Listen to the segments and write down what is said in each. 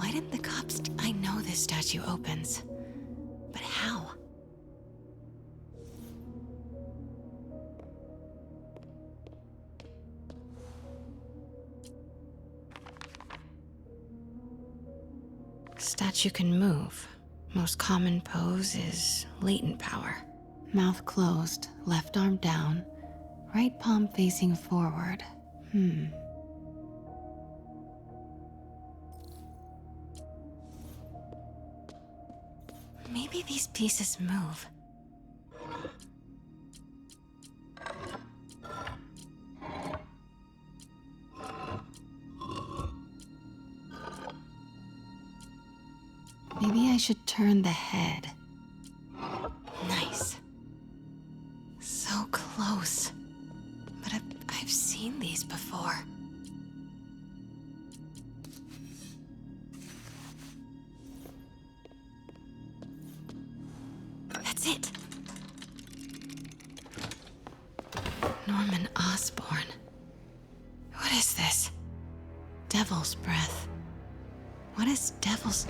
Why didn't the cops... I know this statue opens. But how? Statue can move. Most common pose is latent power. Mouth closed, left arm down, right palm facing forward. Maybe these pieces move. Maybe I should turn the head. Nice. So close. But I've seen these before. That's it. Norman Osborn. What is this? Devil's breath. What is devil's...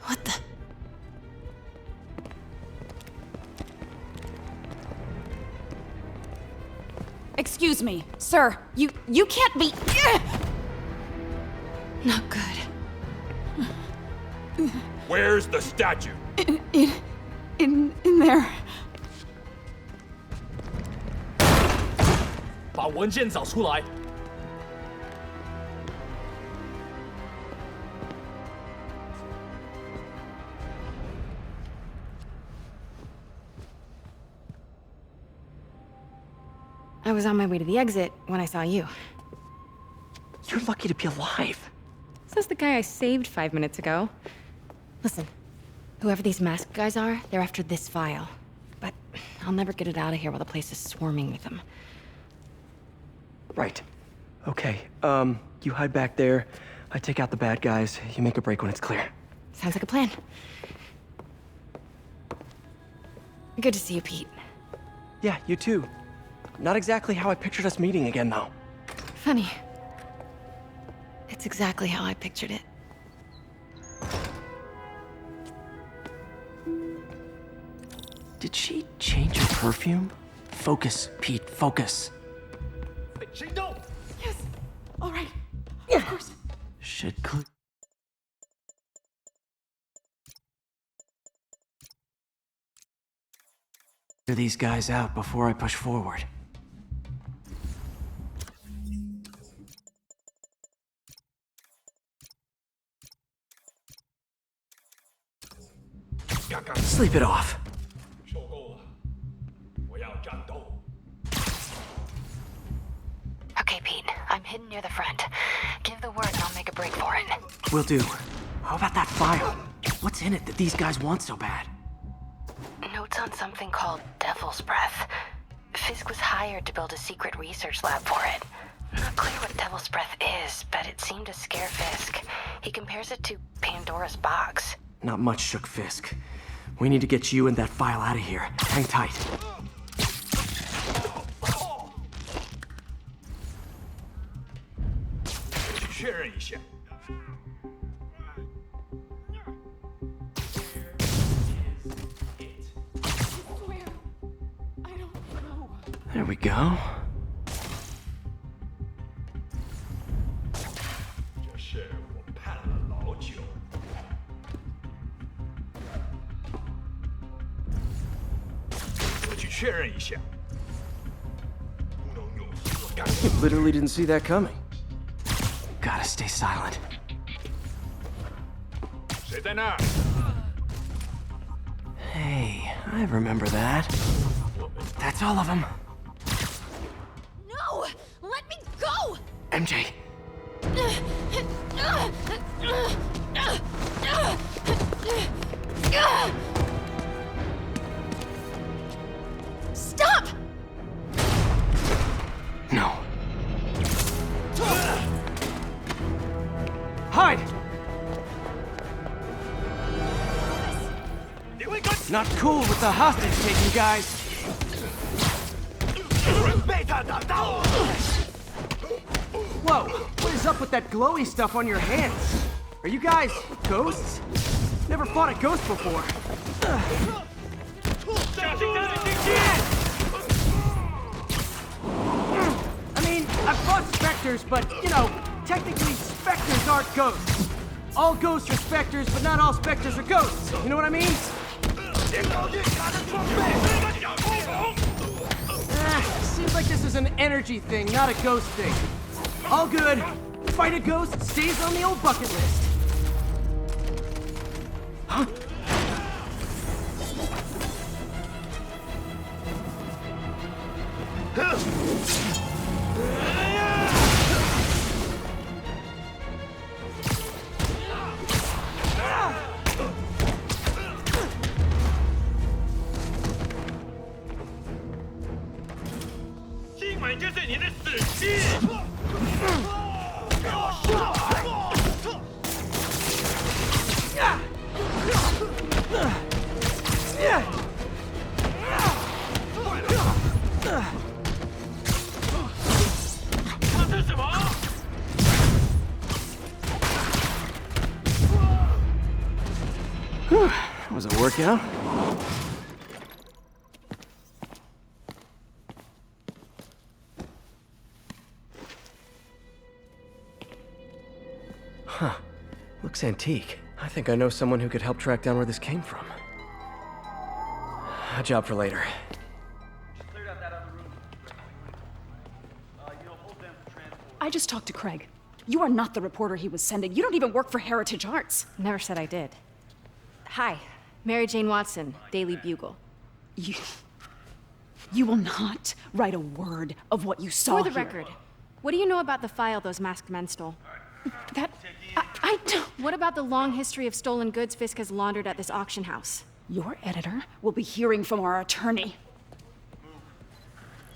What the... Excuse me, sir. You can't be... Not good. Where's the statue? In there. 把文件找出来。I was on my way to the exit when I saw you. You're lucky to be alive. Says the guy I saved 5 minutes ago. Listen, whoever these masked guys are, they're after this file. But I'll never get it out of here while the place is swarming with them. Right. Okay, you hide back there. I take out the bad guys. You make a break when it's clear. Sounds like a plan. Good to see you, Pete. Yeah, you too. Not exactly how I pictured us meeting again, though. Funny. It's exactly how I pictured it. Did she change her perfume? Focus, Pete, focus. 行动！ Yes. All right. Of course. Should clear these guys out before I push forward. Sleep it off. 受够了，我要战斗。 Okay, Pete. I'm hidden near the front. Give the word and I'll make a break for it. Will do. How about that file? What's in it that these guys want so bad? Notes on something called Devil's Breath. Fisk was hired to build a secret research lab for it. Not clear what Devil's Breath is, but it seemed to scare Fisk. He compares it to Pandora's box. Not much shook Fisk. We need to get you and that file out of here. Hang tight. 确认一下。 Where? I don't know. There we go. 这事我盼了老久。我去确认一下。不能有色干。 Literally didn't see that coming. Gotta stay silent. 谁在那儿？ Hey, I remember that. That's all of them. No! Let me go! MJ. Stop! No. Hide! 你会跟 Not cool with the hostage taking guys. 准备他的刀。 Whoa, what is up with that glowy stuff on your hands? Are you guys ghosts? Never fought a ghost before. I mean, I've fought specters, but, you know, technically specters aren't ghosts. All ghosts are specters, but not all specters are ghosts. You know what I mean? Seems like this is an energy thing, not a ghost thing. All good. Fight a ghost stays on the old bucket list. Huh? Was it a workout? Huh. Looks antique. I think I know someone who could help track down where this came from. A job for later. I just talked to Craig. You are not the reporter he was sending. You don't even work for Heritage Arts. Never said I did. Hi, Mary Jane Watson, Daily Bugle. You will not write a word of what you saw For the here. record, what do you know about the file those masked men stole? I don't... What about the long history of stolen goods Fisk has laundered at this auction house? Your editor will be hearing from our attorney.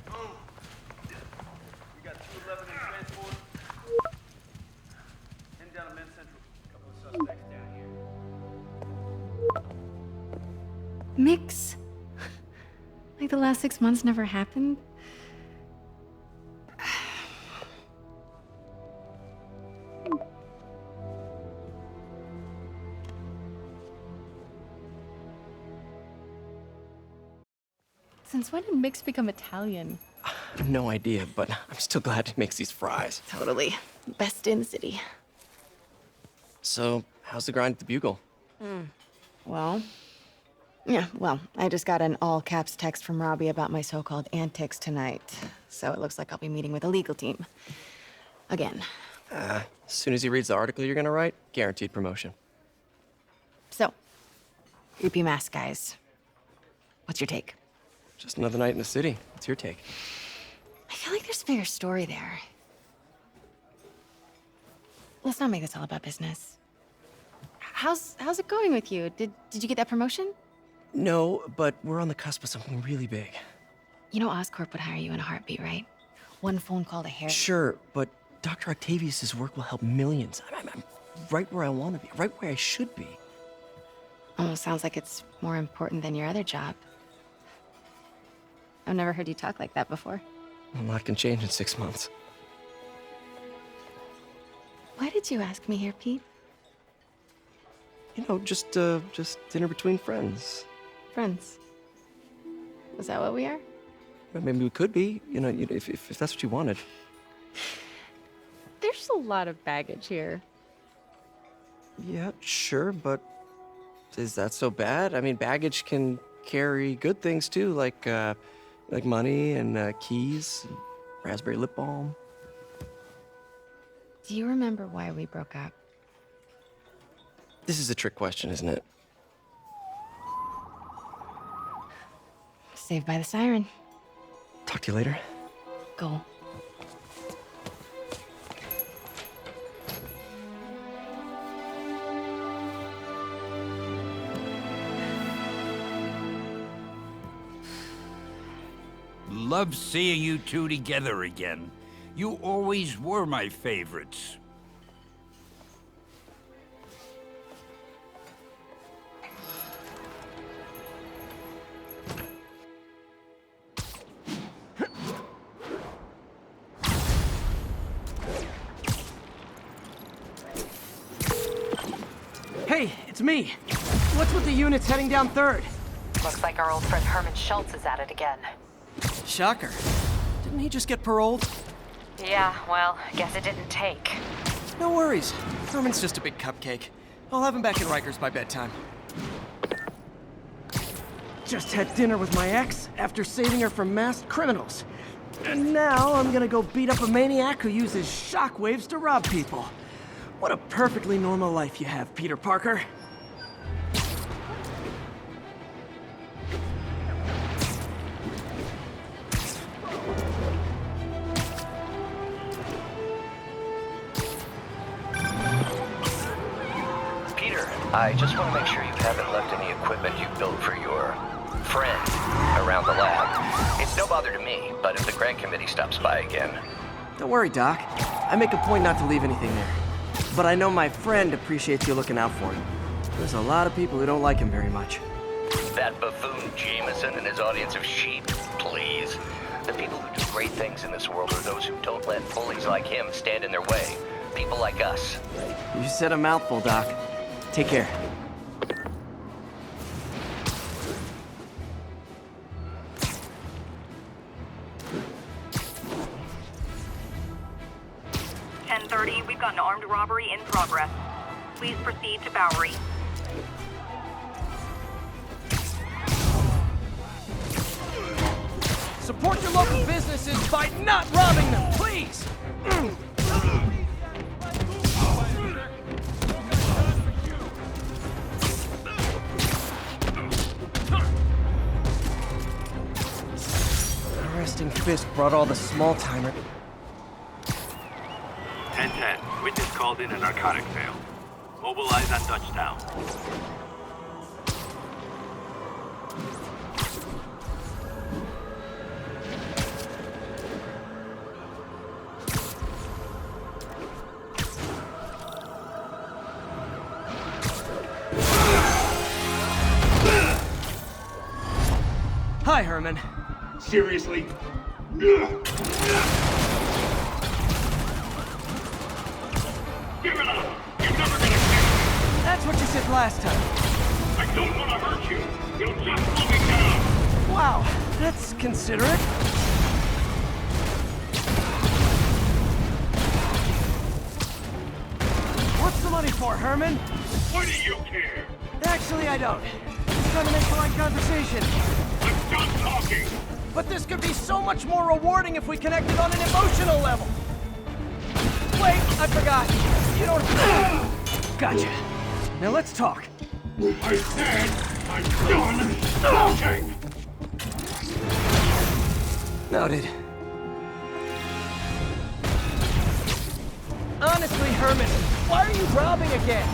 We got 211 in transport. Heading down to Men's Central. A couple of suspects down here. Mix? Like the last 6 months never happened? Since when did Mix become Italian? I have no idea, but I'm still glad he makes these fries. Totally. Best in the city. So, how's the grind at the Bugle? Well, I just got an all-caps text from Robbie about my so-called antics tonight. So it looks like I'll be meeting with a legal team. Again. As soon as he reads the article you're gonna write, guaranteed promotion. So, creepy mask guys. What's your take? Just another night in the city. What's your take? I feel like there's a bigger story there. Let's not make this all about business. How's it going with you? Did you get that promotion? No, but we're on the cusp of something really big. You know Oscorp would hire you in a heartbeat, right? One phone call to Harry. Sure, but Dr. Octavius's work will help millions. I'm right where I want to be, right where I should be. Almost sounds like it's more important than your other job. I've never heard you talk like that before. A lot can change in 6 months. Why did you ask me here, Pete? You know, just dinner between friends. Friends. Is that what we are? Well, maybe we could be, if that's what you wanted. There's a lot of baggage here. Yeah, sure, but is that so bad? I mean, baggage can carry good things too, like money and keys, and raspberry lip balm. Do you remember why we broke up? This is a trick question, isn't it? Saved by the siren. Talk to you later. Go. Love seeing you two together again. You always were my favorites. Hey, it's me. What's with the units heading down 3rd? Looks like our old friend Herman Schultz is at it again. Shocker. Didn't he just get paroled? Yeah, well, guess it didn't take. No worries. Herman's just a big cupcake. I'll have him back in Rikers by bedtime. Just had dinner with my ex after saving her from masked criminals. And now I'm gonna go beat up a maniac who uses shockwaves to rob people. What a perfectly normal life you have, Peter Parker. Peter, I just want to make sure you haven't left any equipment you built for your friend around the lab. It's no bother to me, but if the grant committee stops by again... Don't worry, Doc. I make a point not to leave anything there. But I know my friend appreciates you looking out for him. There's a lot of people who don't like him very much. That buffoon Jameson and his audience of sheep, please. The people who do great things in this world are those who don't let bullies like him stand in their way. People like us. You said a mouthful, Doc. Take care. We've got an armed robbery in progress. Please proceed to Bowery. Support your local businesses by not robbing them, please! Resting Fisk brought all the small-timer. 10-10. Witness called in a narcotic fail. Mobilize on Dutchtown. Hi, Herman. Seriously? Give it up! You're never gonna catch me! That's what you said last time. I don't want to hurt you! You'll just slow me down! Wow, that's considerate. What's the money for, Herman? Why do you care? Actually, I don't. Just trying to make polite conversation. I'm done talking! But this could be so much more rewarding if we connected on an emotional level. Wait, I forgot. You don't... Gotcha. Now let's talk. I said I'm done talking! Noted. Honestly, Herman, why are you robbing again?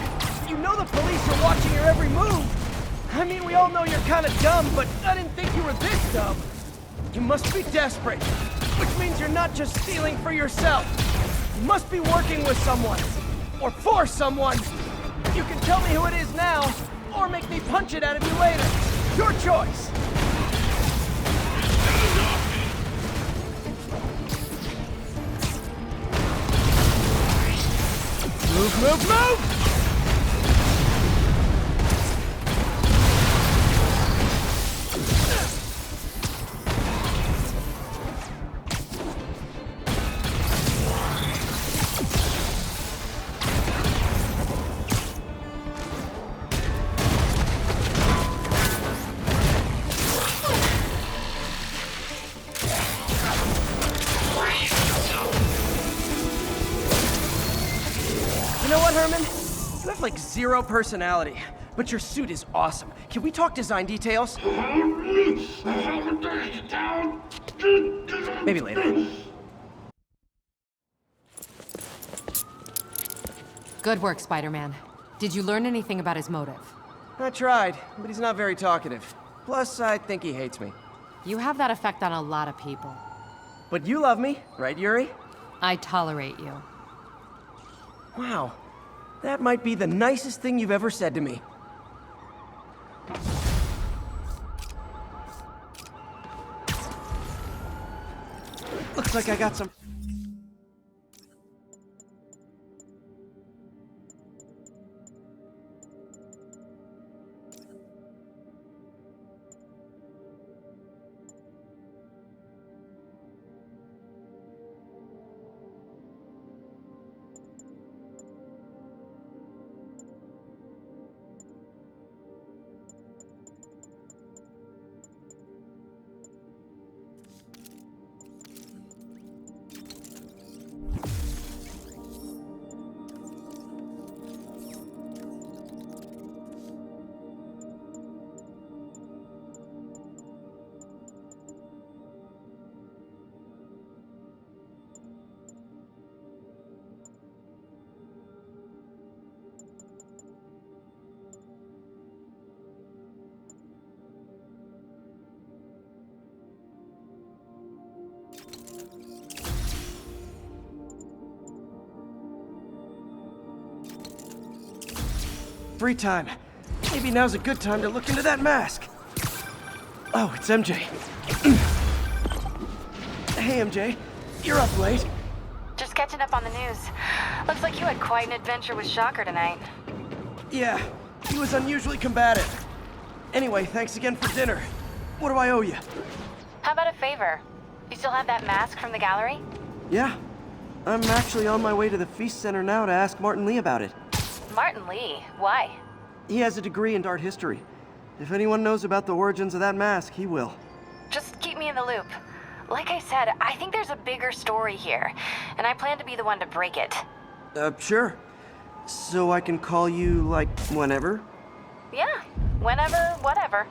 You know the police are watching your every move. I mean, we all know you're kind of dumb, but I didn't think you were this dumb. You must be desperate, which means you're not just stealing for yourself. You must be working with someone, or for someone. You can tell me who it is now, or make me punch it out of you later. Your choice. Move, move, move! You know what, Herman? You have like zero personality, but your suit is awesome. Can we talk design details? Maybe later. Good work, Spider-Man. Did you learn anything about his motive? I tried, but he's not very talkative. Plus, I think he hates me. You have that effect on a lot of people. But you love me, right, Yuri? I tolerate you. Wow. That might be the nicest thing you've ever said to me. Looks like I got some... free time. Maybe now's a good time to look into that mask. Oh, it's MJ. Hey, MJ. You're up late. Just catching up on the news. Looks like you had quite an adventure with Shocker tonight. Yeah, he was unusually combative. Anyway, thanks again for dinner. What do I owe you? How about a favor? You still have that mask from the gallery? Yeah. I'm actually on my way to the Feast Center now to ask Martin Lee about it. Martin Lee? Why? He has a degree in art history. If anyone knows about the origins of that mask, he will. Just keep me in the loop. Like I said, I think there's a bigger story here, and I plan to be the one to break it. Sure. So I can call you, like, whenever? Yeah, whenever, whatever.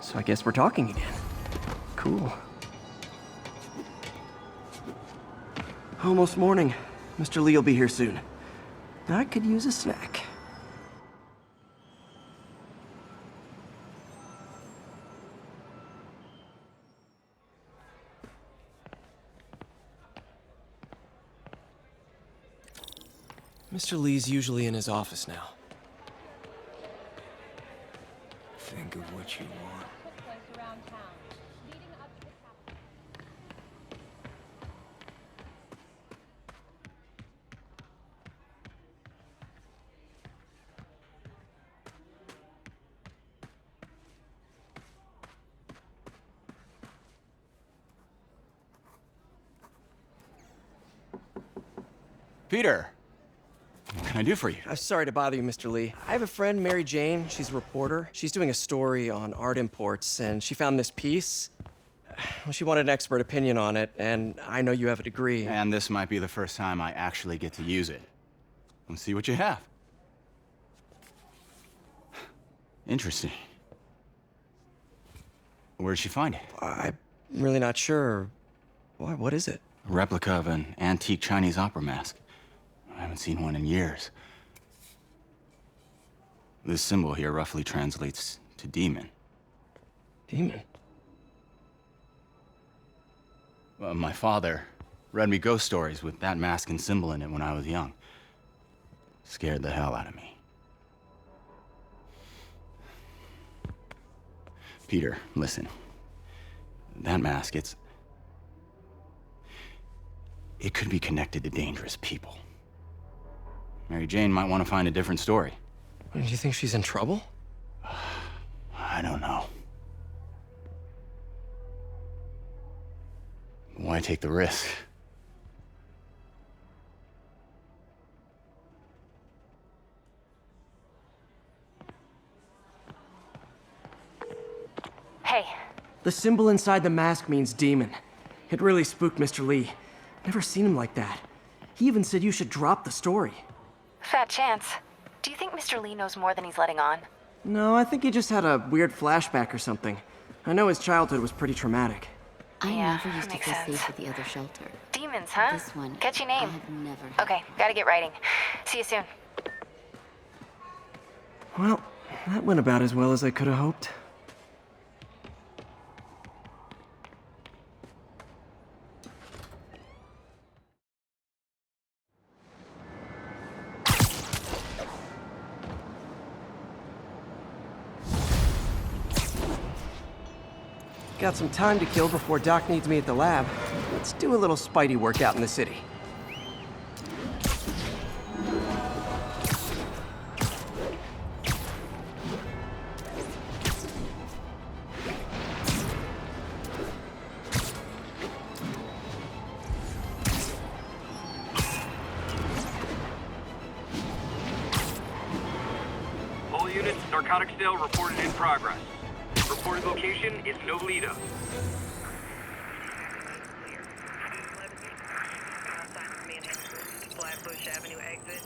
So I guess we're talking again. Cool. Almost morning. Mr. Lee will be here soon. I could use a snack. Mr. Lee's usually in his office now. Think of what you want. Peter, what can I do for you? I'm sorry to bother you, Mr. Lee. I have a friend, Mary Jane. She's a reporter. She's doing a story on art imports, and she found this piece. Well, she wanted an expert opinion on it, and I know you have a degree. And this might be the first time I actually get to use it. Let's see what you have. Interesting. Where did she find it? I'm really not sure. Why, what is it? A replica of an antique Chinese opera mask. I haven't seen one in years. This symbol here roughly translates to demon. Demon? My father read me ghost stories with that mask and symbol in it when I was young. Scared the hell out of me. Peter, listen. That mask, it could be connected to dangerous people. Mary Jane might want to find a different story. Do you think she's in trouble? I don't know. Why take the risk? Hey. The symbol inside the mask means demon. It really spooked Mr. Lee. Never seen him like that. He even said you should drop the story. Fat chance. Do you think Mr. Lee knows more than he's letting on? No, I think he just had a weird flashback or something. I know his childhood was pretty traumatic. I Yeah, never used to makes feel sense. safe at the other shelter. Demons, huh? This one, Catchy I name. have never. Okay, gotta get writing. See you soon. Well, that went about as well as I could have hoped. Got some time to kill before Doc needs me at the lab. Let's do a little Spidey workout in the city. All units, narcotics sale reported in progress. Reported location is Nolita. Flatbush Avenue exit.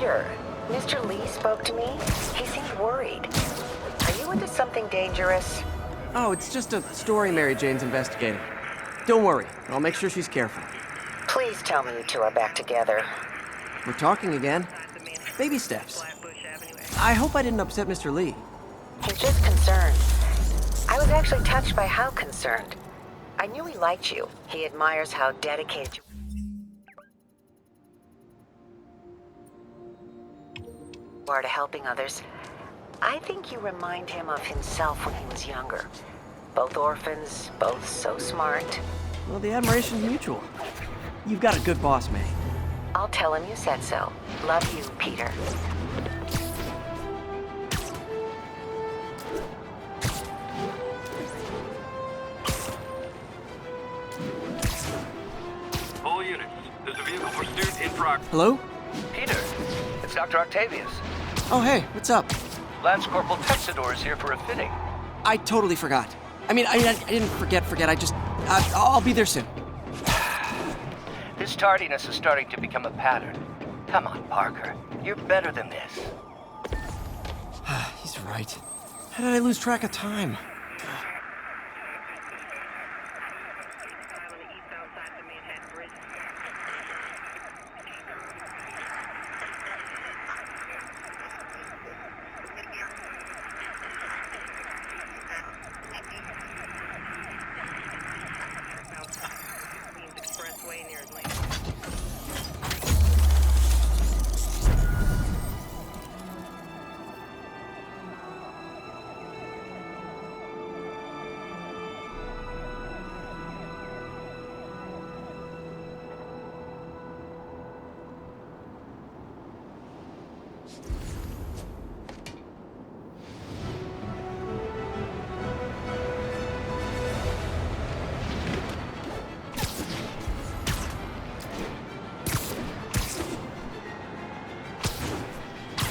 Peter, Mr. Lee spoke to me. He seemed worried. Are you into something dangerous? Oh, it's just a story Mary Jane's investigating. Don't worry, I'll make sure she's careful. Please tell me you two are back together. We're talking again. Baby steps. I hope I didn't upset Mr. Lee. He's just concerned. I was actually touched by how concerned. I knew he liked you. He admires how dedicated you are to helping others. I think you remind him of himself when he was younger. Both orphans, both so smart. Well, the admiration's mutual. You've got a good boss, May. I'll tell him you said so. Love you, Peter. All units, there's a vehicle pursuit in progress. Hello? Peter, it's Dr. Octavius. Oh, hey, what's up? Lance Corporal Texador is here for a fitting. I totally forgot. I didn't forget. I'll be there soon. This tardiness is starting to become a pattern. Come on, Parker. You're better than this. He's right. How did I lose track of time?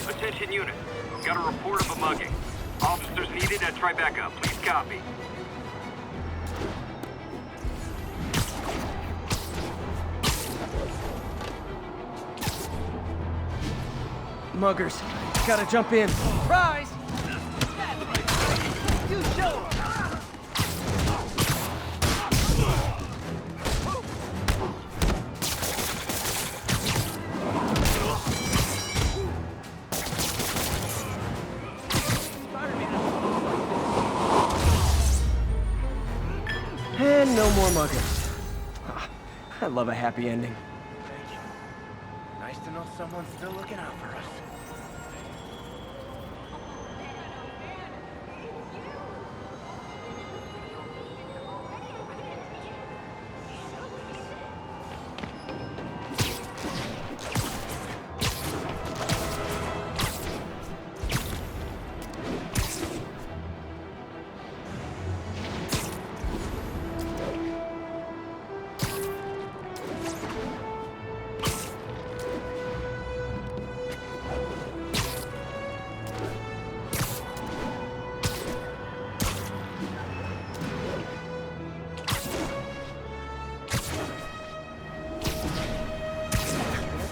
Attention unit. Got a report of a mugging. Officers needed at Tribeca. Please copy. Muggers, gotta jump in. Surprise! You show 'em. And no more muggers. I love a happy ending. Thank you. Nice to know someone's still looking out for us.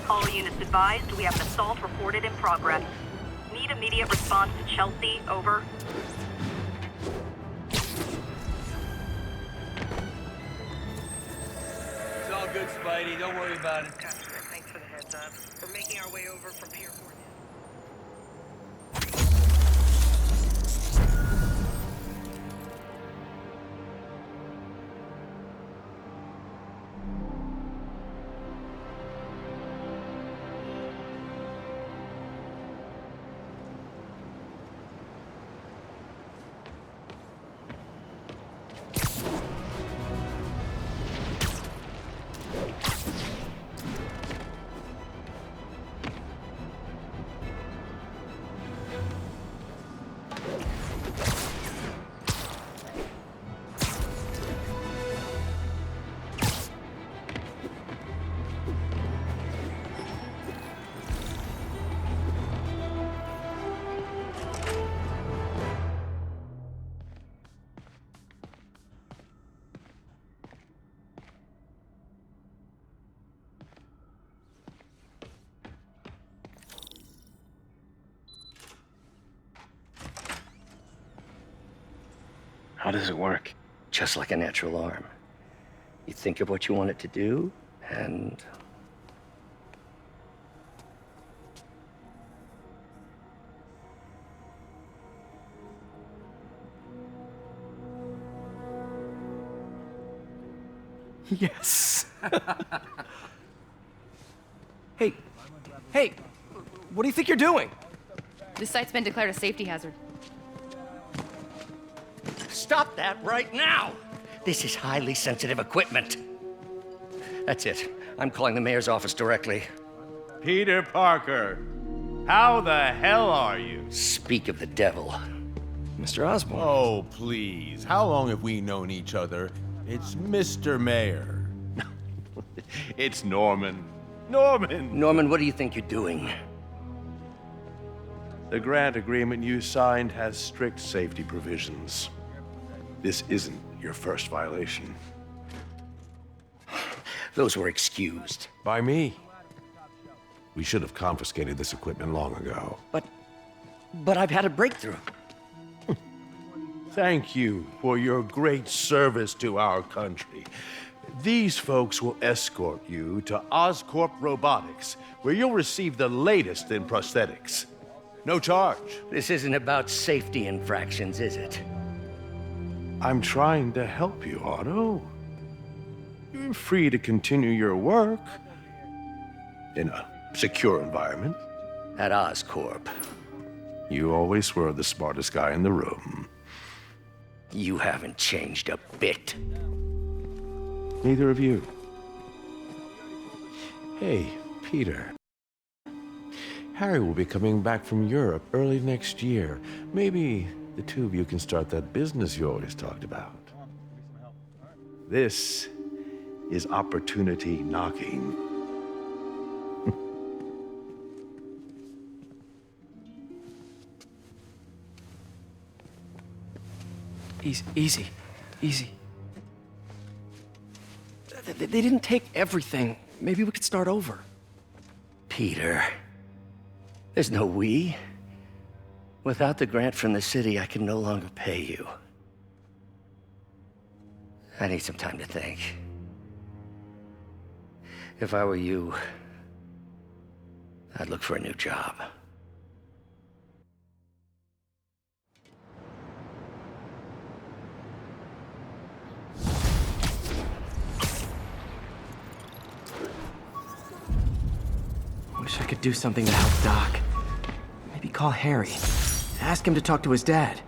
All units advised, we have an assault reported in progress. Need immediate response to Chelsea, over. It's all good, Spidey. Don't worry about it. Thanks for the heads up. We're making our way over from Pier 4. How does it work? Just like a natural arm. You think of what you want it to do, and... Yes. Hey, what do you think you're doing? This site's been declared a safety hazard. Stop that right now! This is highly sensitive equipment. That's it. I'm calling the mayor's office directly. Peter Parker, how the hell are you? Speak of the devil. Mr. Osborn. Oh, please. How long have we known each other? It's Mr. Mayor. It's Norman. Norman! Norman, what do you think you're doing? The grant agreement you signed has strict safety provisions. This isn't your first violation. Those were excused. By me. We should have confiscated this equipment long ago. But I've had a breakthrough. Thank you for your great service to our country. These folks will escort you to Oscorp Robotics, where you'll receive the latest in prosthetics. No charge. This isn't about safety infractions, is it? I'm trying to help you, Otto. You're free to continue your work in a secure environment. At Oscorp. You always were the smartest guy in the room. You haven't changed a bit. Neither of you. Hey, Peter. Harry will be coming back from Europe early next year. Maybe the two of you can start that business you always talked about. This is opportunity knocking. Easy. They didn't take everything. Maybe we could start over. Peter, there's no we. Without the grant from the city, I can no longer pay you. I need some time to think. If I were you, I'd look for a new job. Wish I could do something to help Doc. Maybe call Harry. Ask him to talk to his dad.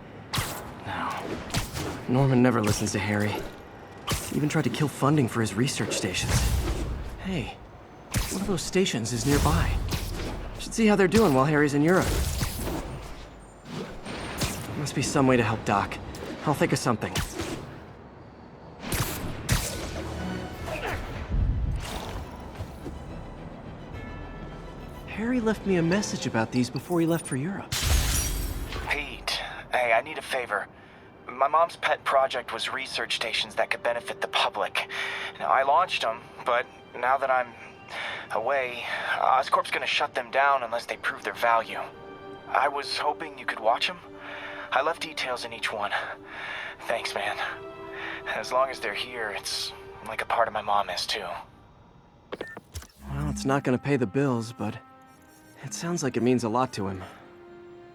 No. Norman never listens to Harry. He even tried to kill funding for his research stations. Hey, one of those stations is nearby. Should see how they're doing while Harry's in Europe. Must be some way to help Doc. I'll think of something. Harry left me a message about these before he left for Europe. Pete, hey, I need a favor. My mom's pet project was research stations that could benefit the public. Now, I launched them, but now that I'm away, Oscorp's gonna shut them down unless they prove their value. I was hoping you could watch them. I left details in each one. Thanks, man. As long as they're here, it's like a part of my mom is, too. Well, it's not gonna pay the bills, but it sounds like it means a lot to him.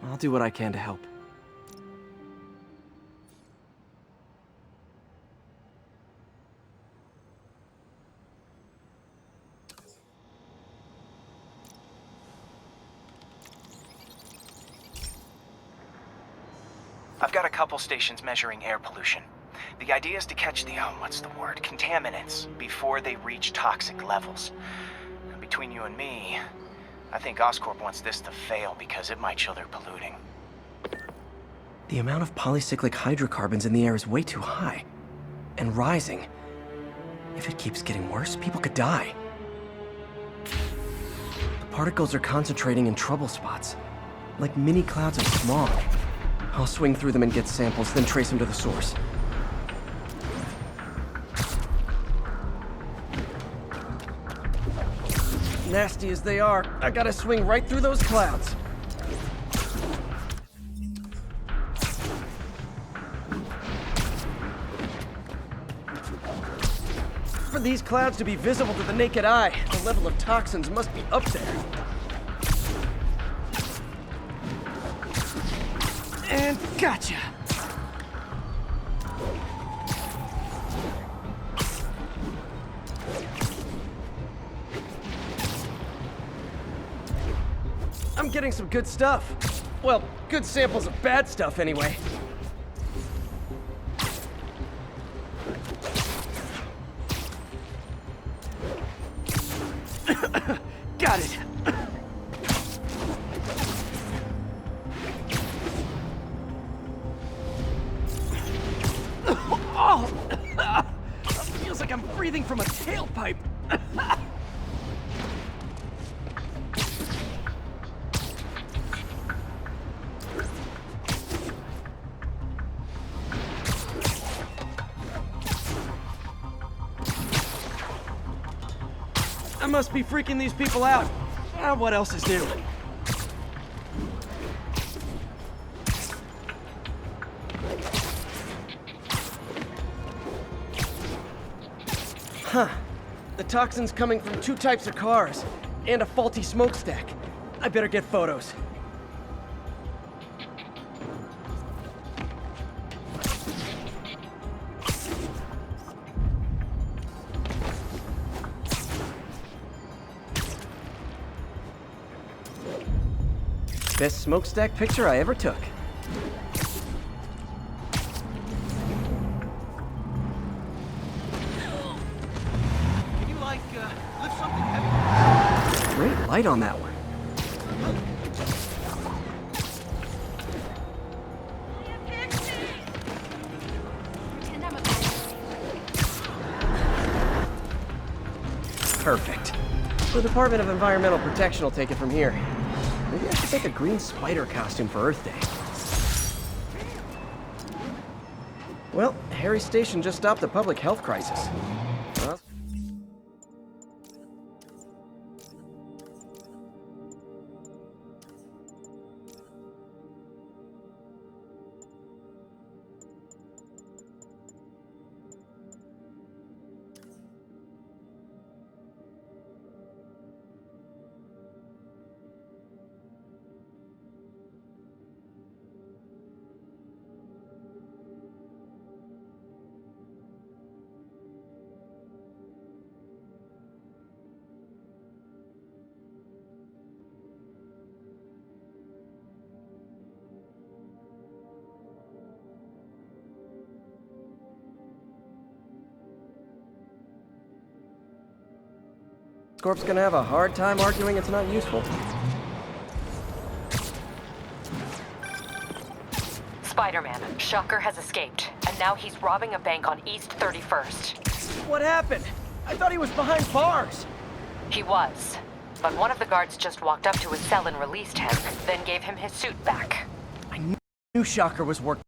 I'll do what I can to help. I've got a couple stations measuring air pollution. The idea is to catch the, contaminants before they reach toxic levels. Between you and me, I think Oscorp wants this to fail because it might show they're polluting. The amount of polycyclic hydrocarbons in the air is way too high. And rising. If it keeps getting worse, people could die. The particles are concentrating in trouble spots, like mini clouds of smog. I'll swing through them and get samples, then trace them to the source. Nasty as they are, I gotta swing right through those clouds. for these clouds to be visible to the naked eye, the level of toxins must be up there. And gotcha! I'm getting some good stuff. Well, good samples of bad stuff, anyway. Got it. Oh! Feels like I'm breathing from a tailpipe. I must be freaking these people out. What else is new? Huh. The toxin's coming from 2 types of cars, and a faulty smokestack. I better get photos. Best smokestack picture I ever took. Can you, lift something heavy? Great light on that one. Perfect. The Department of Environmental Protection will take it from here. Maybe I should make a green spider costume for Earth Day. Well, Harry Station just stopped a public health crisis. Corp's gonna have a hard time arguing it's not useful. Spider-Man, Shocker has escaped, and now he's robbing a bank on East 31st. What happened? I thought he was behind bars. He was, but one of the guards just walked up to his cell and released him, then gave him his suit back. I knew Shocker was working.